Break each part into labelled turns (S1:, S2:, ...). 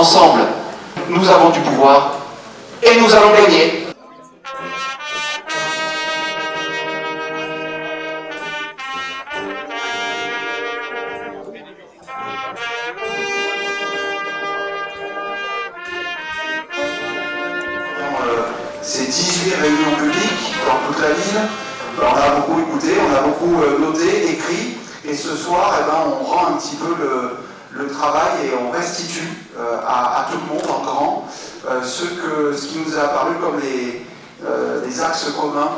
S1: Ensemble, nous avons du pouvoir et nous allons gagner. Ces 18 réunions publiques dans toute la ville, on a beaucoup écouté, on a beaucoup noté, écrit, et ce soir, on rend un petit peu le travail et on restitue à tout le monde en grand ce qui nous a apparu comme les axes communs,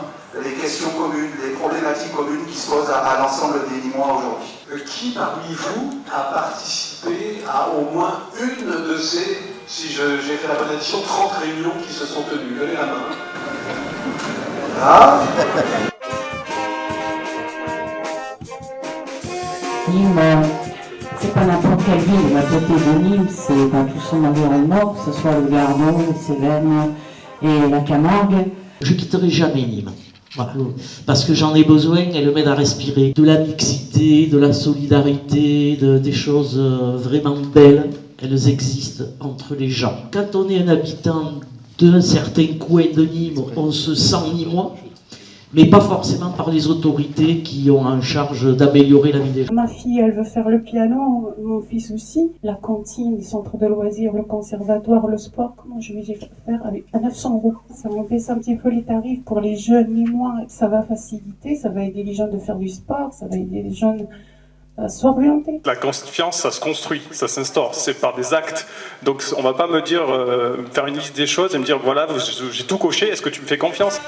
S1: les questions communes, les problématiques communes qui se posent à l'ensemble des Nîmois aujourd'hui.
S2: Qui parmi vous a participé à au moins une de ces, si j'ai fait la bonne addition, 30 réunions qui se sont tenues? Levez la main. Ah.
S3: Nîmes, c'est pas n'importe quelle ville, à côté de Nîmes, c'est dans tout son environnement, que ce soit le Gardon, les Cévennes et la Camargue.
S4: Je quitterai jamais Nîmes. Voilà. Parce que j'en ai besoin, elle m'aide à respirer. De la mixité, de la solidarité, des choses vraiment belles, elles existent entre les gens. Quand on est un habitant d'un certain coin de Nîmes, on se sent nîmois, mais pas forcément par les autorités qui ont en charge d'améliorer la vie des gens.
S3: Ma fille, elle veut faire le piano, mon fils aussi. La cantine, les centres de loisirs, le conservatoire, le sport, comment je vais faire avec 900 €. Ça baisse un petit peu les tarifs pour les jeunes Nîmois. Ça va faciliter, ça va aider les jeunes de faire du sport, ça va aider les jeunes à s'orienter.
S5: La confiance, ça se construit, ça s'instaure, c'est par des actes. Donc on va pas me dire, faire une liste des choses et me dire voilà, j'ai tout coché, est-ce que tu me fais confiance ?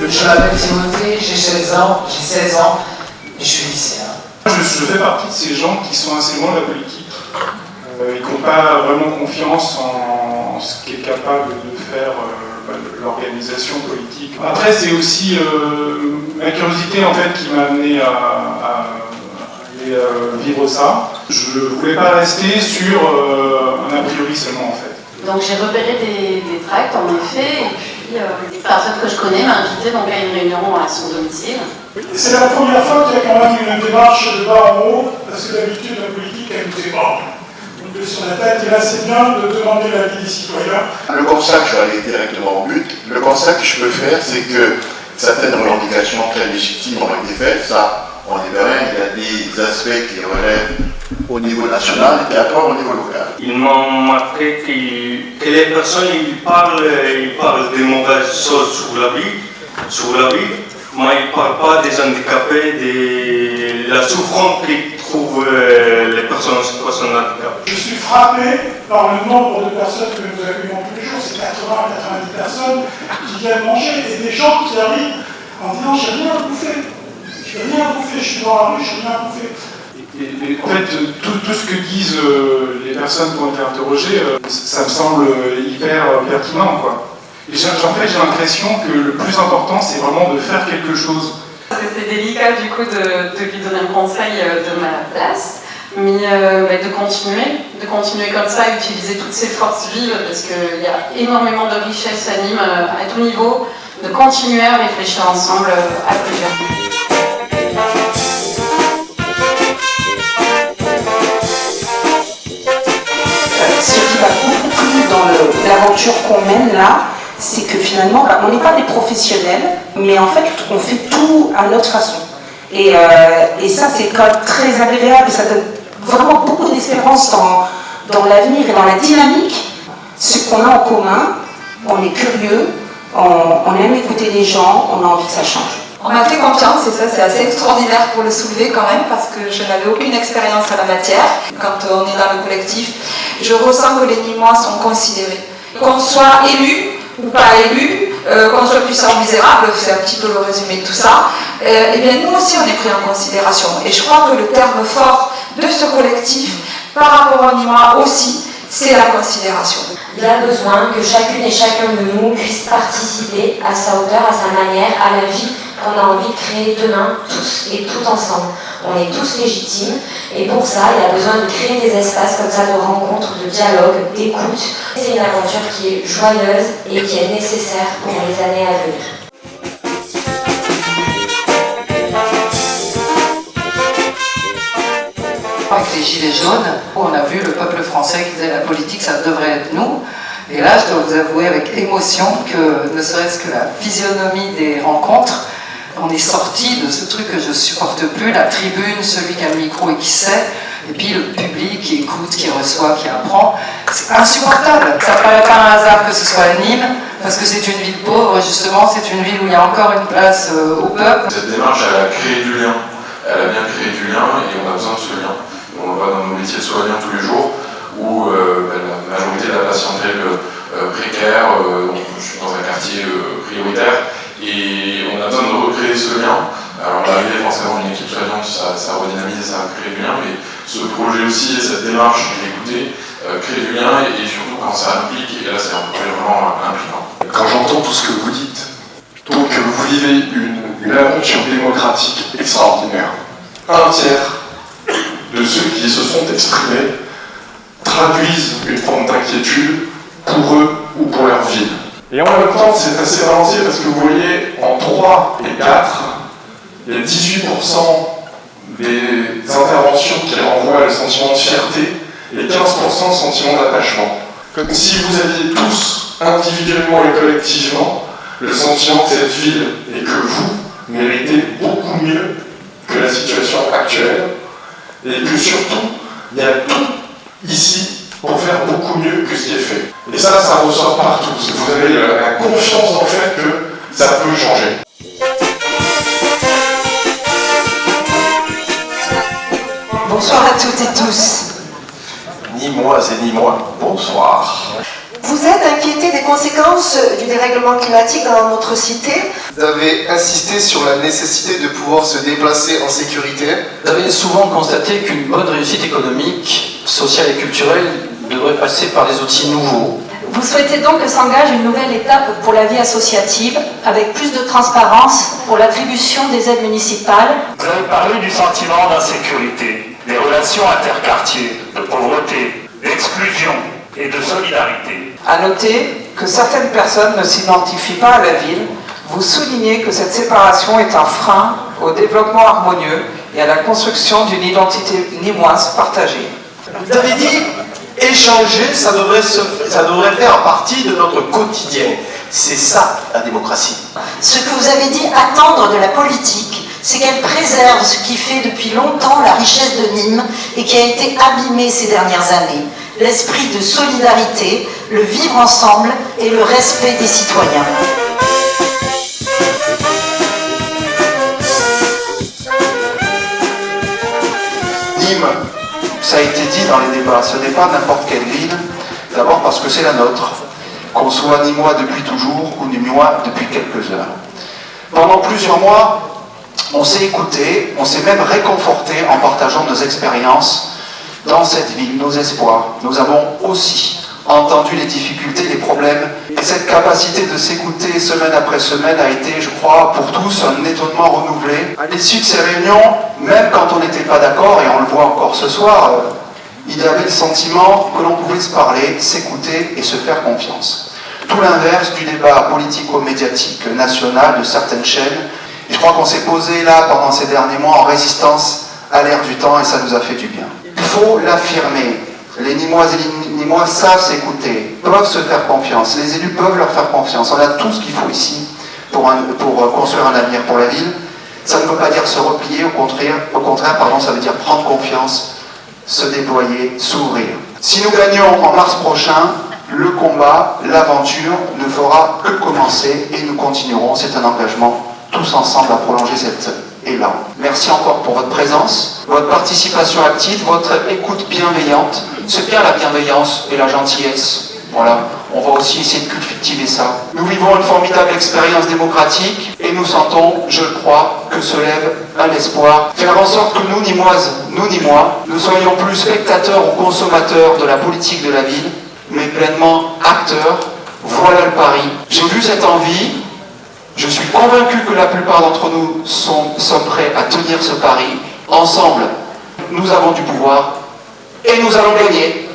S1: Je m'appelle Timothée, j'ai 16 ans et je suis lycéen.
S5: Je fais partie de ces gens qui sont assez loin de la politique et qui n'ont pas vraiment confiance en ce qu'est capable de faire l'organisation politique. Après, c'est aussi ma curiosité en fait qui m'a amené à aller vivre ça. Je ne voulais pas rester sur un a priori seulement en fait.
S6: Donc j'ai repéré des tracts en effet, et puis une personne que je connais m'a invité donc à une réunion à son domicile.
S7: C'est la première fois qu'il y a quand même une démarche de bas en haut, parce que d'habitude la politique elle nous épargne. Donc sur la tête, et là c'est bien de demander l'avis des citoyens.
S8: Le constat, je vais aller directement au but, le constat que je peux faire, c'est que certaines revendications très légitimes ont été faites, ça on est bien, il y a des aspects qui relèvent au niveau national et puis après au niveau local.
S9: Ils m'ont marqué que les personnes ils parlent de mauvaises choses sur la vie, mais ils ne parlent pas des handicapés, de la souffrance qu'ils trouvent les personnes en situation de handicap.
S7: Je suis frappé par le nombre de personnes que nous accueillons tous les jours, c'est 80-90 personnes qui viennent manger et des gens qui arrivent en disant j'ai rien à bouffer. Je suis dans la rue, je n'ai rien bouffé.
S5: Et en fait, tout ce que disent les personnes qui ont été interrogées, ça me semble hyper pertinent, quoi. Et en fait, j'ai l'impression que le plus important, c'est vraiment de faire quelque chose.
S6: C'est délicat du coup de lui donner un conseil de ma place, mais de continuer comme ça, à utiliser toutes ces forces vives, parce qu'il y a énormément de richesses à Nîmes, à tout niveau, de continuer à réfléchir ensemble à plusieurs.
S3: Ce qui va beaucoup plus dans l'aventure qu'on mène là, c'est que finalement, on n'est pas des professionnels, mais en fait, on fait tout à notre façon. Et ça, c'est quand même très agréable, ça donne vraiment beaucoup d'espérance dans l'avenir et dans la dynamique. Ce qu'on a en commun, on est curieux, on aime écouter les gens, on a envie que ça change.
S10: On m'a fait confiance et ça c'est assez extraordinaire pour le soulever quand même parce que je n'avais aucune expérience à la matière. Quand on est dans le collectif, je ressens que les Nîmois sont considérés. Qu'on soit élu ou pas élu, qu'on soit puissant ou misérable, c'est un petit peu le résumé de tout ça, eh bien nous aussi on est pris en considération. Et je crois que le terme fort de ce collectif par rapport aux Nîmois aussi, c'est la considération.
S11: Il y a besoin que chacune et chacun de nous puisse participer à sa hauteur, à sa manière, à la vie qu'on a envie de créer demain, tous et tout ensemble. On est tous légitimes et pour ça, il y a besoin de créer des espaces comme ça de rencontres, de dialogue, d'écoute. C'est une aventure qui est joyeuse et qui est nécessaire pour les années à venir.
S12: des Gilets jaunes, on a vu le peuple français qui disait la politique, ça devrait être nous. Et là, je dois vous avouer avec émotion que, ne serait-ce que la physionomie des rencontres, on est sorti de ce truc que je supporte plus, la tribune, celui qui a le micro et qui sait, et puis le public qui écoute, qui reçoit, qui apprend. C'est insupportable. Ça ne paraît pas un hasard que ce soit à Nîmes, parce que c'est une ville pauvre, justement, c'est une ville où il y a encore une place au peuple.
S13: Cette démarche, elle a créé du lien. Elle a bien créé du lien et on a besoin de ce lien. On le voit dans nos métiers de soignants tous les jours, où la majorité de la patientèle précaire, je suis dans un quartier prioritaire, et on a besoin de recréer ce lien. Alors l'arrivée forcément d'une équipe soignante, ça redynamise, ça crée du lien, mais ce projet aussi et cette démarche d'écouter crée du lien, et surtout quand ça implique, et là c'est un projet vraiment impliquant.
S14: Quand j'entends tout ce que vous dites, donc vous vivez une aventure démocratique extraordinaire. Un tiers de ceux qui se sont exprimés traduisent une forme d'inquiétude pour eux ou pour leur ville. Et en même temps, c'est assez balancé parce que vous voyez, en 3 et 4, il y a 18% des interventions qui renvoient le sentiment de fierté et 15% de sentiment d'attachement. Comme si vous aviez tous, individuellement et collectivement, le sentiment que cette ville et que vous méritez beaucoup mieux que la situation actuelle, et que surtout, il y a tout ici pour faire beaucoup mieux que ce qui est fait. Et ça ressort partout. Vous avez la confiance dans le fait que ça peut changer.
S15: Bonsoir à toutes et tous.
S16: Ni moi et ni moi, bonsoir.
S15: Vous êtes inquiétés des conséquences du dérèglement climatique dans notre cité.
S16: Vous avez insisté sur la nécessité de pouvoir se déplacer en sécurité.
S17: Vous avez souvent constaté qu'une bonne réussite économique, sociale et culturelle devrait passer par des outils nouveaux.
S15: Vous souhaitez donc que s'engage une nouvelle étape pour la vie associative, avec plus de transparence pour l'attribution des aides municipales.
S18: Vous avez parlé du sentiment d'insécurité, des relations interquartiers, de pauvreté, d'exclusion et de solidarité.
S3: À noter que certaines personnes ne s'identifient pas à la ville. Vous soulignez que cette séparation est un frein au développement harmonieux et à la construction d'une identité nîmoise partagée.
S16: Vous avez dit, échanger, ça devrait faire partie de notre quotidien. C'est ça, la démocratie.
S15: Ce que vous avez dit attendre de la politique, c'est qu'elle préserve ce qui fait depuis longtemps la richesse de Nîmes et qui a été abîmé ces dernières années. L'esprit de solidarité, le vivre ensemble et le respect des citoyens.
S1: Nîmes, ça a été dit dans les débats, ce n'est pas n'importe quelle ville, d'abord parce que c'est la nôtre, qu'on soit nîmois depuis toujours ou nîmois depuis quelques heures. Pendant plusieurs mois, on s'est écouté, on s'est même réconforté en partageant nos expériences dans cette ville, nos espoirs. Nous avons aussi entendu les difficultés, les problèmes, et cette capacité de s'écouter semaine après semaine a été, je crois, pour tous un étonnement renouvelé. À l'issue de ces réunions, même quand on n'était pas d'accord, et on le voit encore ce soir, il y avait le sentiment que l'on pouvait se parler, s'écouter et se faire confiance. Tout l'inverse du débat politico-médiatique national de certaines chaînes. Et je crois qu'on s'est posé là, pendant ces derniers mois, en résistance à l'ère du temps, et ça nous a fait du bien. Il faut l'affirmer. Les Nîmoises et les Nîmois savent s'écouter, peuvent se faire confiance. Les élus peuvent leur faire confiance. On a tout ce qu'il faut ici pour construire un avenir pour la ville. Ça ne veut pas dire se replier, au contraire, ça veut dire prendre confiance, se déployer, s'ouvrir. Si nous gagnons en mars prochain, le combat, l'aventure ne fera que commencer et nous continuerons. C'est un engagement tous ensemble à prolonger cet élan. Merci encore pour votre présence, votre participation active, votre écoute bienveillante. C'est bien la bienveillance et la gentillesse. Voilà, on va aussi essayer de cultiver ça. Nous vivons une formidable expérience démocratique et nous sentons, je le crois, que se lève un espoir. Faire en sorte que nous, Nîmoises, nous, Nîmois, ne soyons plus spectateurs ou consommateurs de la politique de la ville, mais pleinement acteurs. Voilà le pari. J'ai vu cette envie. Je suis convaincu que la plupart d'entre nous sommes prêts à tenir ce pari. Ensemble, nous avons du pouvoir et nous allons gagner.